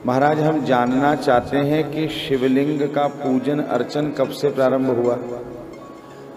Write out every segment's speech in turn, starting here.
महाराज हम जानना चाहते हैं कि शिवलिंग का पूजन अर्चन कब से प्रारंभ हुआ।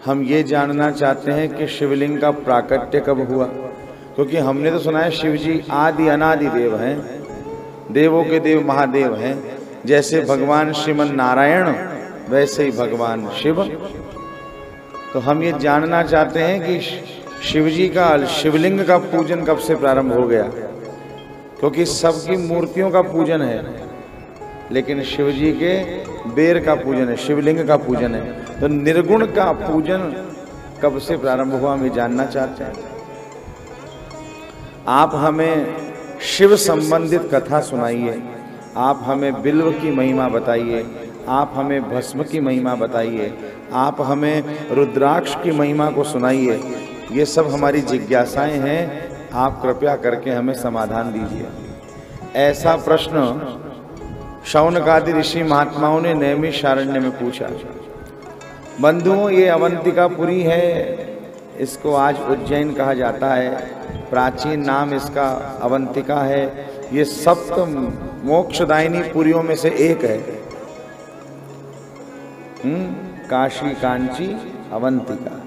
हम ये जानना चाहते हैं कि शिवलिंग का प्राकट्य कब हुआ, क्योंकि हमने तो सुना है शिव जी आदि अनादि देव हैं, देवों के देव महादेव हैं। जैसे भगवान श्रीमन नारायण वैसे ही भगवान शिव। तो हम ये जानना चाहते हैं कि शिव जी का शिवलिंग का पूजन कब से प्रारंभ हो गया, क्योंकि सबकी मूर्तियों का पूजन है लेकिन शिव जी के बेर का पूजन है, शिवलिंग का पूजन है। तो निर्गुण का पूजन कब से प्रारंभ हुआ हम ये जानना चाहते हैं। आप हमें शिव संबंधित कथा सुनाइए, आप हमें बिल्व की महिमा बताइए, आप हमें भस्म की महिमा बताइए, आप हमें रुद्राक्ष की महिमा को सुनाइए। ये सब हमारी जिज्ञासाएं हैं, आप कृपया करके हमें समाधान दीजिए। ऐसा प्रश्न शौनकादि ऋषि महात्माओं ने नैमिषारण्य में पूछा। बंधुओं, ये अवंतिकापुरी है, इसको आज उज्जैन कहा जाता है, प्राचीन नाम इसका अवंतिका है। ये सप्त मोक्षदायिनी पुरियों में से एक है। काशी कांची अवंतिका,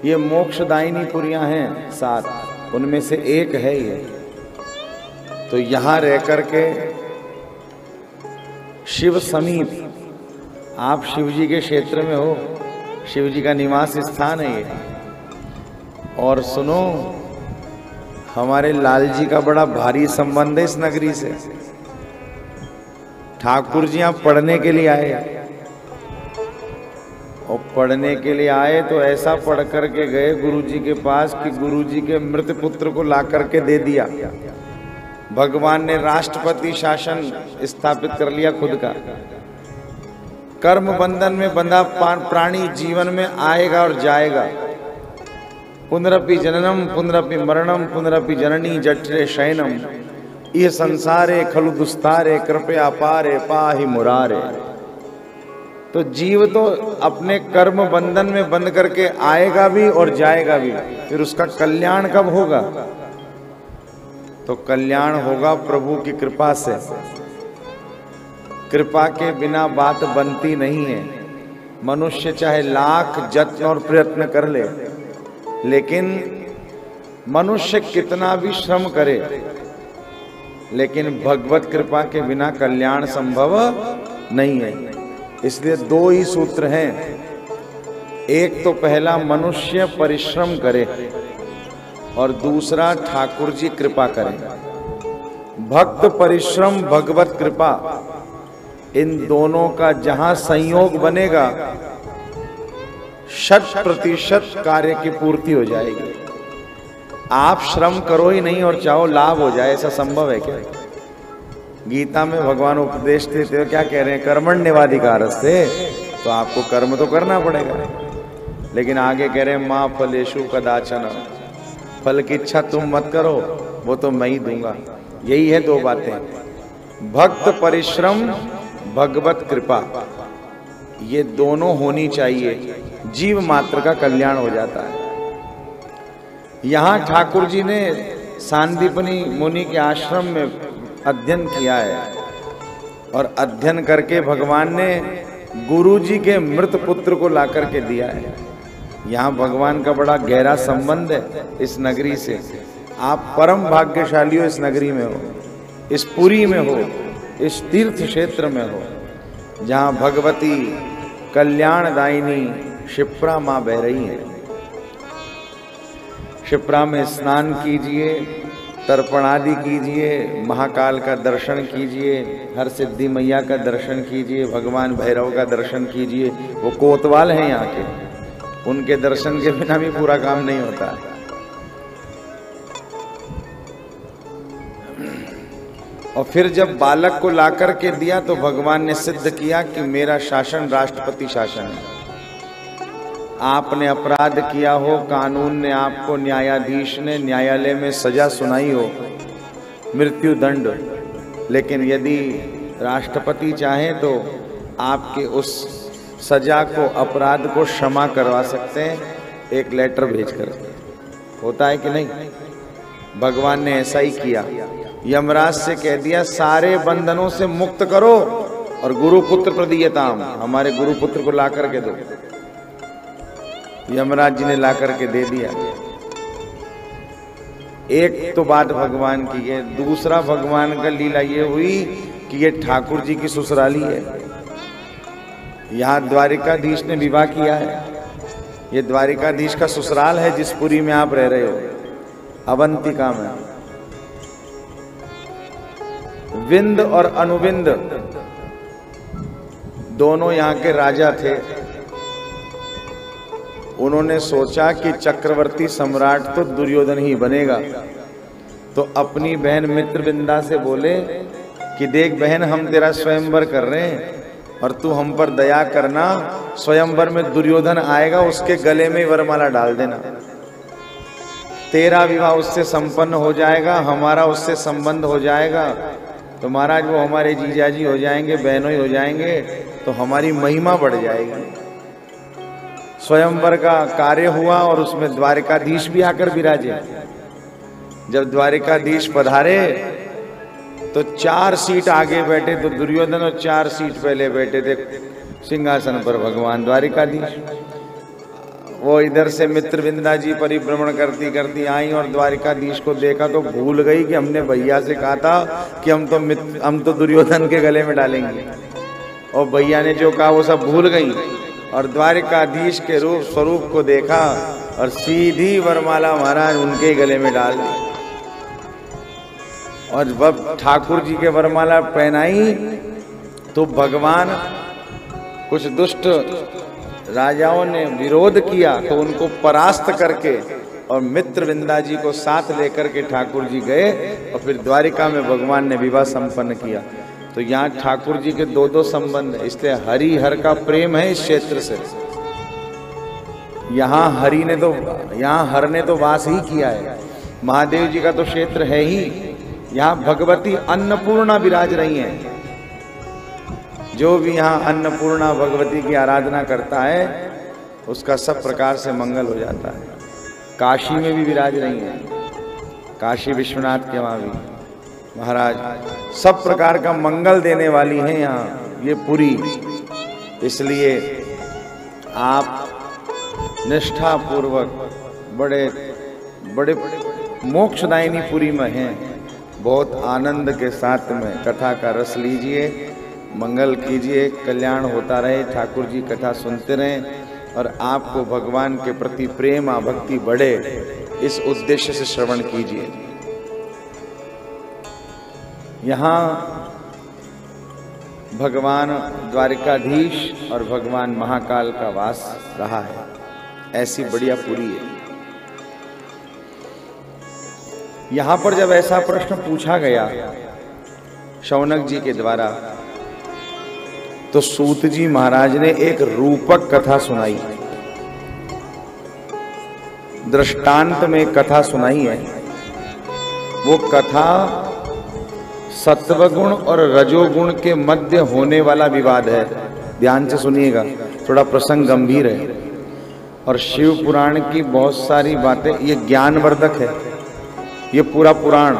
ये मोक्षदायिनी पुरियां हैं 7, उनमें से एक है ये। तो यहां रह करके शिव समीप, आप शिव जी के क्षेत्र में हो, शिव जी का निवास स्थान है ये। और सुनो, हमारे लाल जी का बड़ा भारी संबंध है इस नगरी से। ठाकुर जी यहाँ पढ़ने के लिए आए, और पढ़ने के लिए आए तो ऐसा पढ़ करके गए गुरु जी के पास कि गुरु जी के मृत पुत्र को ला करके दे दिया। भगवान ने राष्ट्रपति शासन स्थापित कर लिया खुद का। कर्म बंधन में बंधा प्राणी जीवन में आएगा और जाएगा। पुनरपि जननम पुनरपि मरणम पुनरपि जननी जठरे शयनम, ये संसारे खलु दुस्तारे कृपया पारे पाहि मुरारे। तो जीव तो अपने कर्म बंधन में बंध करके आएगा भी और जाएगा भी, फिर उसका कल्याण कब होगा? तो कल्याण होगा प्रभु की कृपा से। कृपा के बिना बात बनती नहीं है। मनुष्य चाहे लाख जत्न और प्रयत्न कर ले, लेकिन मनुष्य कितना भी श्रम करे, लेकिन भगवत कृपा के बिना कल्याण संभव नहीं है। इसलिए 2 ही सूत्र हैं। एक तो पहला मनुष्य परिश्रम करे और दूसरा ठाकुर जी कृपा करें। भक्त परिश्रम भगवत कृपा, इन दोनों का जहां संयोग बनेगा 100% कार्य की पूर्ति हो जाएगी। आप श्रम करो ही नहीं और चाहो लाभ हो जाए, ऐसा संभव है क्या? गीता में भगवान उपदेश देते हो, क्या कह रहे हैं? कर्मण्येवाधिकारस्ते, तो आपको कर्म तो करना पड़ेगा। लेकिन आगे कह रहे हैं मां फलेषु कदाचन, फल की इच्छा तुम मत करो, वो तो मैं ही दूंगा। यही है 2 बातें, भक्त परिश्रम भगवत कृपा, ये दोनों होनी चाहिए, जीव मात्र का कल्याण हो जाता है। यहाँ ठाकुर जी ने सांदीपनी मुनि के आश्रम में अध्ययन किया है, और अध्ययन करके भगवान ने गुरु जी के मृत पुत्र को ला करके दिया है। यहाँ भगवान का बड़ा गहरा संबंध है इस नगरी से। आप परम भाग्यशाली हो, इस नगरी में हो, इस पुरी में हो, इस तीर्थ क्षेत्र में हो, जहाँ भगवती कल्याणदायिनी क्षिप्रा माँ बह रही है। क्षिप्रा में स्नान कीजिए, तर्पण आदि कीजिए, महाकाल का दर्शन कीजिए, हर सिद्धि मैया का दर्शन कीजिए, भगवान भैरव का दर्शन कीजिए। वो कोतवाल हैं यहाँ के, उनके दर्शन के बिना भी पूरा काम नहीं होता है। और फिर जब बालक को लाकर के दिया तो भगवान ने सिद्ध किया कि मेरा शासन राष्ट्रपति शासन है। आपने अपराध किया हो, कानून ने आपको, न्यायाधीश ने न्यायालय में सजा सुनाई हो, मृत्यु दंड, लेकिन यदि राष्ट्रपति चाहे तो आपके उस सजा को, अपराध को क्षमा करवा सकते हैं, एक लेटर भेजकर। होता है कि नहीं? भगवान ने ऐसा ही किया। यमराज से कह दिया सारे बंधनों से मुक्त करो और गुरुपुत्र प्रदीयताम, हमारे गुरुपुत्र को ला करके दो। यमराज जी ने ला करके दे दिया। एक तो बात भगवान की है। दूसरा भगवान का लीला ये हुई कि ये ठाकुर जी की ससुराली है। यहाँ द्वारिकाधीश ने विवाह किया है। ये द्वारिकाधीश का ससुराल है जिस पुरी में आप रह रहे हो, अवंतिका में। विंद और अनुविंद दोनों यहाँ के राजा थे। उन्होंने सोचा कि चक्रवर्ती सम्राट तो दुर्योधन ही बनेगा, तो अपनी बहन मित्रविंदा से बोले कि देख बहन, हम तेरा स्वयंवर कर रहे हैं और तू हम पर दया करना। स्वयंवर में दुर्योधन आएगा, उसके गले में वरमाला डाल देना। तेरा विवाह उससे संपन्न हो जाएगा, हमारा उससे संबंध हो जाएगा, तो महाराज वो हमारे जीजाजी हो जाएंगे, बहनों ही हो जाएंगे, तो हमारी महिमा बढ़ जाएगी। स्वयंवर का कार्य हुआ और उसमें द्वारिकाधीश भी आकर विराजे। जब द्वारिकाधीश पधारे तो 4 सीट आगे बैठे तो दुर्योधन और 4 सीट पहले बैठे थे सिंहासन पर भगवान द्वारिकाधीश। वो इधर से मित्रविंदा जी परिभ्रमण करती करती आई और द्वारिकाधीश को देखा तो भूल गई कि हमने भैया से कहा था कि हम तो दुर्योधन के गले में डालेंगे, और भैया ने जो कहा वो सब भूल गई और द्वारिकाधीश के रूप स्वरूप को देखा और सीधी वरमाला महाराज उनके गले में डाल दी। और जब ठाकुर जी के वरमाला पहनाई तो भगवान, कुछ दुष्ट राजाओं ने विरोध किया तो उनको परास्त करके और मित्रविंदा जी को साथ लेकर के ठाकुर जी गए और फिर द्वारिका में भगवान ने विवाह संपन्न किया। तो यहाँ ठाकुर जी के 2 संबंध है, इसलिए हरि हर का प्रेम है इस क्षेत्र से। यहाँ हर ने तो वास ही किया है, महादेव जी का तो क्षेत्र है ही। यहाँ भगवती अन्नपूर्णा विराज रही हैं। जो भी यहाँ अन्नपूर्णा भगवती की आराधना करता है उसका सब प्रकार से मंगल हो जाता है। काशी में भी विराज रही हैं, काशी विश्वनाथ के वहाँ भी महाराज सब प्रकार का मंगल देने वाली हैं यहाँ ये पुरी। इसलिए आप निष्ठा पूर्वक बड़े बड़े मोक्षदायिनी पुरी में हैं, बहुत आनंद के साथ में कथा का रस लीजिए, मंगल कीजिए, कल्याण होता रहे। ठाकुर जी कथा सुनते रहें और आपको भगवान के प्रति प्रेम भक्ति बढ़े, इस उद्देश्य से श्रवण कीजिए। यहाँ भगवान द्वारिकाधीश और भगवान महाकाल का वास रहा है। ऐसी बढ़िया पुरी है। यहाँ पर जब ऐसा प्रश्न पूछा गया शौनक जी के द्वारा तो सूत जी महाराज ने एक रूपक कथा सुनाई, दृष्टांत में कथा सुनाई है। वो कथा सत्वगुण और रजोगुण के मध्य होने वाला विवाद है। ध्यान से सुनिएगा, थोड़ा प्रसंग गंभीर है और शिव पुराण की बहुत सारी बातें, ये ज्ञानवर्धक है। ये पूरा पुराण,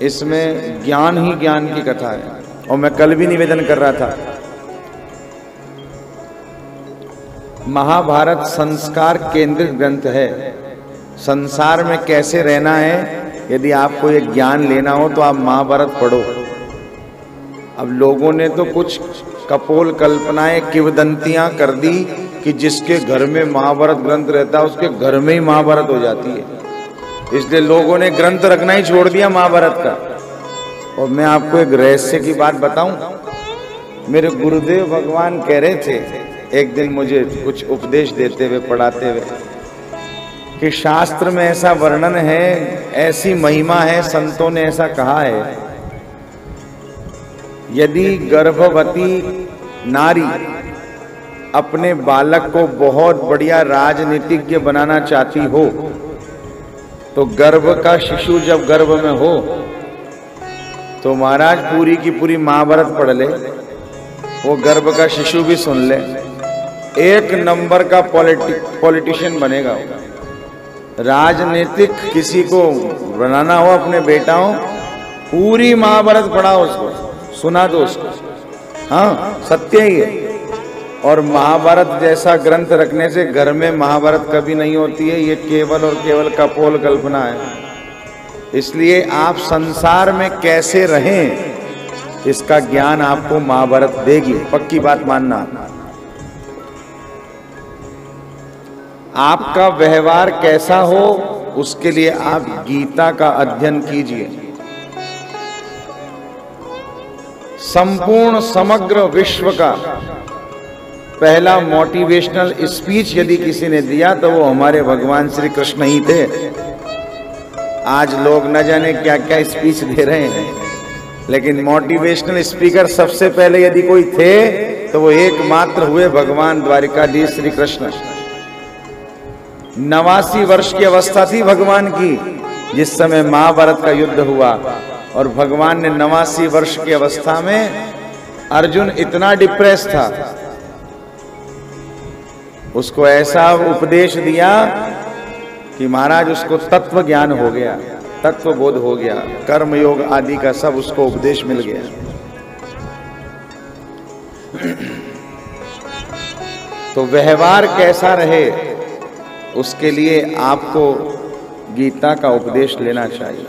इसमें ज्ञान ही ज्ञान की कथा है। और मैं कल भी निवेदन कर रहा था, महाभारत संस्कार केंद्रित ग्रंथ है। संसार में कैसे रहना है, यदि आपको ये ज्ञान लेना हो तो आप महाभारत पढ़ो। अब लोगों ने तो कुछ कपोल कल्पनाएं किंवदंतियां कर दी कि जिसके घर में महाभारत ग्रंथ रहता है उसके घर में ही महाभारत हो जाती है। इसलिए लोगों ने ग्रंथ रखना ही छोड़ दिया महाभारत का। और मैं आपको एक रहस्य की बात बताऊं, मेरे गुरुदेव भगवान कह रहे थे एक दिन मुझे कुछ उपदेश देते हुए, पढ़ाते हुए, कि शास्त्र में ऐसा वर्णन है, ऐसी महिमा है, संतों ने ऐसा कहा है, यदि गर्भवती नारी अपने बालक को बहुत बढ़िया राजनीतिज्ञ बनाना चाहती हो तो गर्भ का शिशु जब गर्भ में हो तो महाराज पूरी की पूरी महाभारत पढ़ ले, वो गर्भ का शिशु भी सुन ले, 1 नंबर का पॉलिटिशियन बनेगा। राजनीतिक किसी को बनाना हो अपने बेटाओं, पूरी महाभारत पढ़ाओ उसको, सुना दो उसको। हाँ, सत्य ही है। और महाभारत जैसा ग्रंथ रखने से घर में महाभारत कभी नहीं होती है, ये केवल और केवल कपोल कल्पना है। इसलिए आप संसार में कैसे रहें, इसका ज्ञान आपको महाभारत देगी, पक्की बात मानना। आपका व्यवहार कैसा हो, उसके लिए आप गीता का अध्ययन कीजिए। संपूर्ण समग्र विश्व का पहला मोटिवेशनल स्पीच यदि किसी ने दिया तो वो हमारे भगवान श्री कृष्ण ही थे। आज लोग न जाने क्या क्या स्पीच दे रहे हैं, लेकिन मोटिवेशनल स्पीकर सबसे पहले यदि कोई थे तो वो एकमात्र हुए भगवान द्वारिकाधीश श्री कृष्ण। 89 वर्ष की अवस्था थी भगवान की जिस समय महाभारत का युद्ध हुआ, और भगवान ने 89 वर्ष की अवस्था में, अर्जुन इतना डिप्रेस था, उसको ऐसा उपदेश दिया कि महाराज उसको तत्व ज्ञान हो गया, तत्व बोध हो गया, कर्म योग आदि का सब उसको उपदेश मिल गया। तो व्यवहार कैसा रहे, उसके लिए आपको गीता का उपदेश लेना चाहिए।